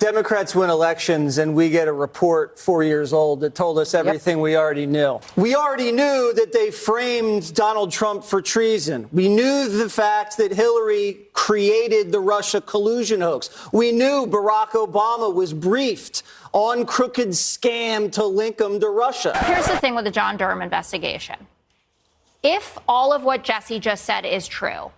Democrats win elections and we get a report 4 years old that told us everything we already knew. We already knew that they framed Donald Trump for treason. We knew the fact that Hillary created the Russia collusion hoax. We knew Barack Obama was briefed on crooked scam to link him to Russia. Here's the thing with the John Durham investigation. If all of what Jesse just said is true,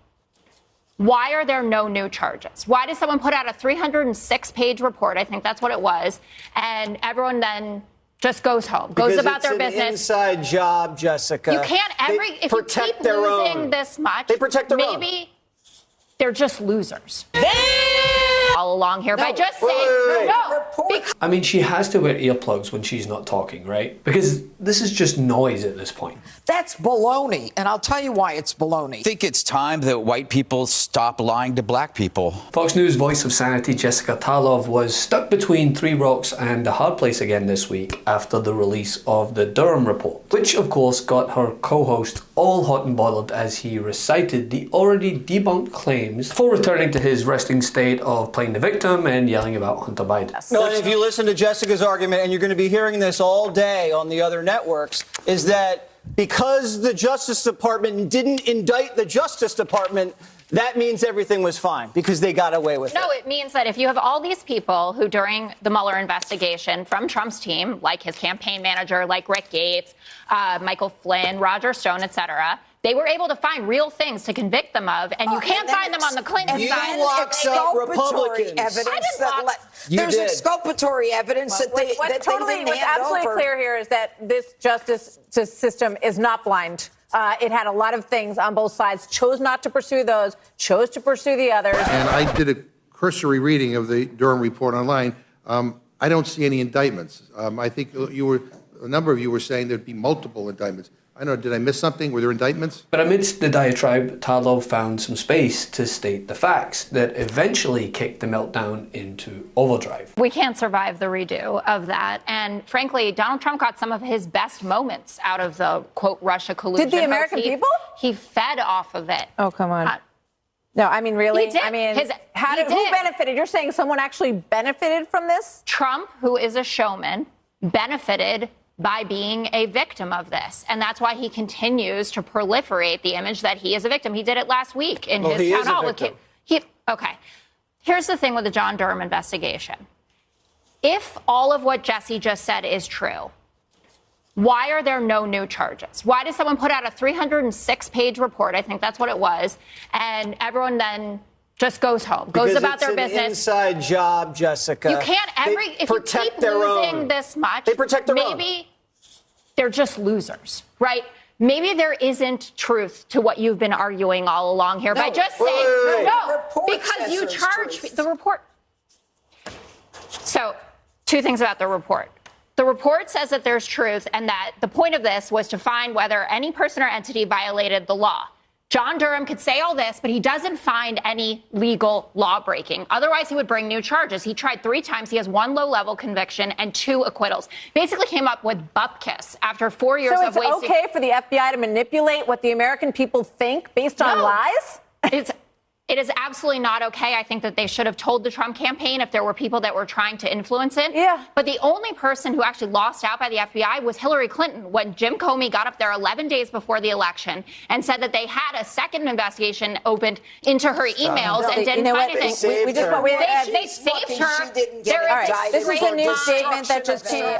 why are there no new charges? Why does someone put out a 306-page report? I think that's what it was. And everyone then just goes home, goes about their business. It's an inside job, Jessica. You can't if you keep losing this much, they protect their own. Maybe they're just losers. All along here by just saying no. I mean, she has to wear earplugs when she's not talking, right? Because this is just noise at this point. That's baloney, and I'll tell you why it's baloney. I think it's time that white people stop lying to black people. Fox News voice of sanity Jessica Tarlov was stuck between three rocks and a hard place again this week after the release of the Durham Report, which of course got her co-host all hot and bothered as he recited the already debunked claims before returning to his resting state of playing the victim and yelling about Hunter Biden. No, and if you listen to Jessica's argument, and you're going to be hearing this all day on the other networks, is that because the Justice Department didn't indict the Justice Department, that means everything was fine because they got away with it. No, it means that if you have all these people who during the Mueller investigation from Trump's team, like his campaign manager, like Rick Gates, Michael Flynn, Roger Stone, et cetera, they were able to find real things to convict them of, and you can't find them on the Clinton side. You locked up Republicans. There's exculpatory evidence that they what's didn't hand absolutely over. clear here is that this justice system is not blind. It had a lot of things on both sides, chose not to pursue those, chose to pursue the others. And I did a cursory reading of the Durham Report online. I don't see any indictments. I think a number of you were saying there'd be multiple indictments. I don't know, did I miss something? Were there indictments? But amidst the diatribe, Tarlov found some space to state the facts that eventually kicked the meltdown into overdrive. We can't survive the redo of that. And frankly, Donald Trump got some of his best moments out of the, quote, Russia collusion. Did the American people? He fed off of it. Oh, come on. No, I mean, really? He did. I mean, who benefited? You're saying someone actually benefited from this? Trump, who is a showman, benefited by being a victim of this. And that's why he continues to proliferate the image that he is a victim. He did it last week in his town hall. Okay. Here's the thing with the John Durham investigation. If all of what Jesse just said is true, why are there no new charges? Why does someone put out a 306-page report? I think that's what it was. And everyone then just goes home, goes about their business. It's an inside job, Jessica. You can't if you keep losing this much, they protect their own. Maybe they're just losers, right? Maybe there isn't truth to what you've been arguing all along here by just saying no, because you charge the report. So, two things about the report. The report says that there's truth and that the point of this was to find whether any person or entity violated the law. John Durham could say all this, but he doesn't find any legal law breaking. Otherwise, he would bring new charges. He tried 3 times. He has 1 low-level conviction and 2 acquittals. Basically came up with bupkis after 4 years of wasting. So it's okay for the FBI to manipulate what the American people think based on lies? It is absolutely not okay. I think that they should have told the Trump campaign if there were people that were trying to influence it. Yeah. But the only person who actually lost out by the FBI was Hillary Clinton when Jim Comey got up there 11 days before the election and said that they had a second investigation opened into her emails and didn't find anything. They saved her. This is a new statement that just came.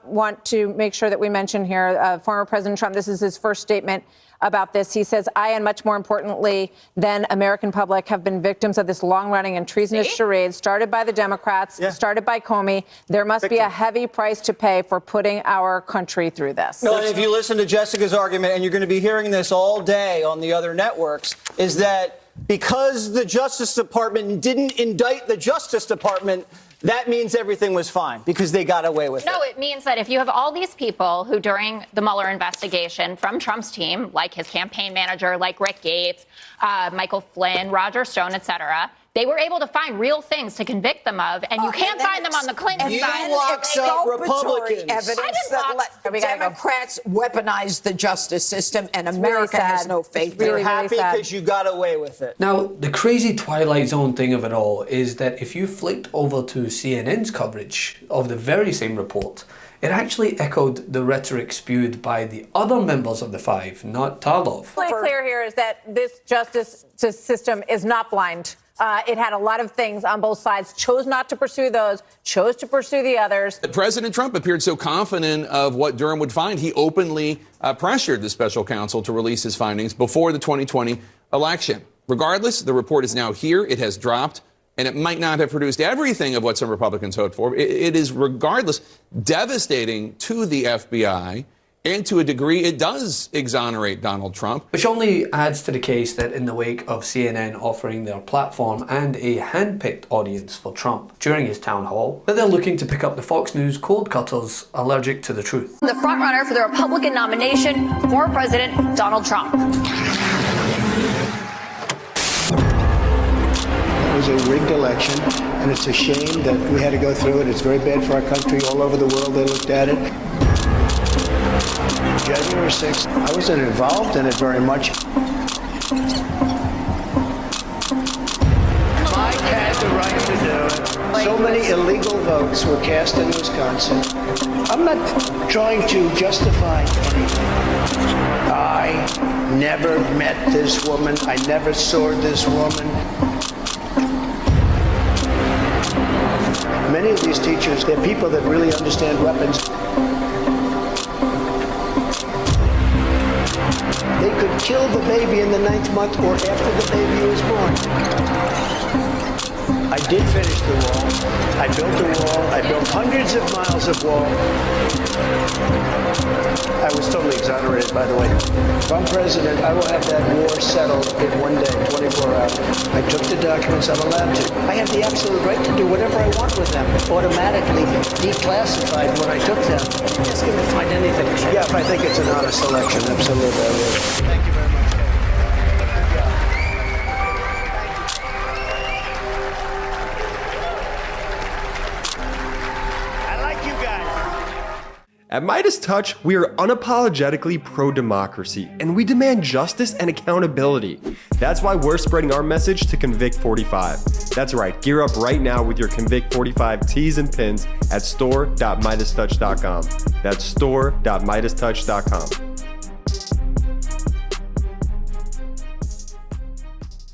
Want to make sure that we mention here. Former President Trump, this is his first statement about this. He says, I, and much more importantly than American public, have been victims of this long-running and treasonous charade started by the Democrats, started by Comey. There must be a heavy price to pay for putting our country through this. No, and if you listen to Jessica's argument, and you're going to be hearing this all day on the other networks, is that because the Justice Department didn't indict the Justice Department, that means everything was fine because they got away with it. No, it means that if you have all these people who during the Mueller investigation from Trump's team, like his campaign manager, like Rick Gates, Michael Flynn, Roger Stone, et cetera, They were able to find real things to convict them of, and you can't find them on the Clinton you side. locks up Republicans. Evidence that Democrats weaponize the justice system, and America has no faith. They're happy because you got away with it. Now, the crazy Twilight Zone thing of it all is that if you flicked over to CNN's coverage of the very same report, it actually echoed the rhetoric spewed by the other members of the five, not Tarlov. What's clear here is that this justice system is not blind. It had a lot of things on both sides, chose not to pursue those, chose to pursue the others. President Trump appeared so confident of what Durham would find, he openly pressured the special counsel to release his findings before the 2020 election. Regardless, the report is now here. It has dropped, and it might not have produced everything of what some Republicans hoped for. It is, regardless, devastating to the FBI. And to a degree, it does exonerate Donald Trump. Which only adds to the case that in the wake of CNN offering their platform and a hand-picked audience for Trump during his town hall, that they're looking to pick up the Fox News cold cutters allergic to the truth. The frontrunner for the Republican nomination, former President Donald Trump. It was a rigged election, and it's a shame that we had to go through it. It's very bad for our country. All over the world, they looked at it. January 6th, I wasn't involved in it very much. Mike had the right to do it. So many illegal votes were cast in Wisconsin. I'm not trying to justify anything. I never met this woman. I never saw this woman. Many of these teachers, they're people that really understand weapons. They could kill the baby in the 9th month or after the baby was born. I did finish the wall. I built a wall. I built hundreds of miles of wall. I was totally exonerated, by the way. If I'm president, I will have that war settled in one day, 24 hours. I took the documents. I'm allowed to. I have the absolute right to do whatever I want with them. Automatically declassified when I took them. Just going to find anything. Yeah, if I think it's an honest election, absolutely, I will. Thank you very much. At MeidasTouch, we are unapologetically pro-democracy, and we demand justice and accountability. That's why we're spreading our message to Convict 45. That's right, gear up right now with your Convict 45 tees and pins at store.MeidasTouch.com. That's store.MeidasTouch.com.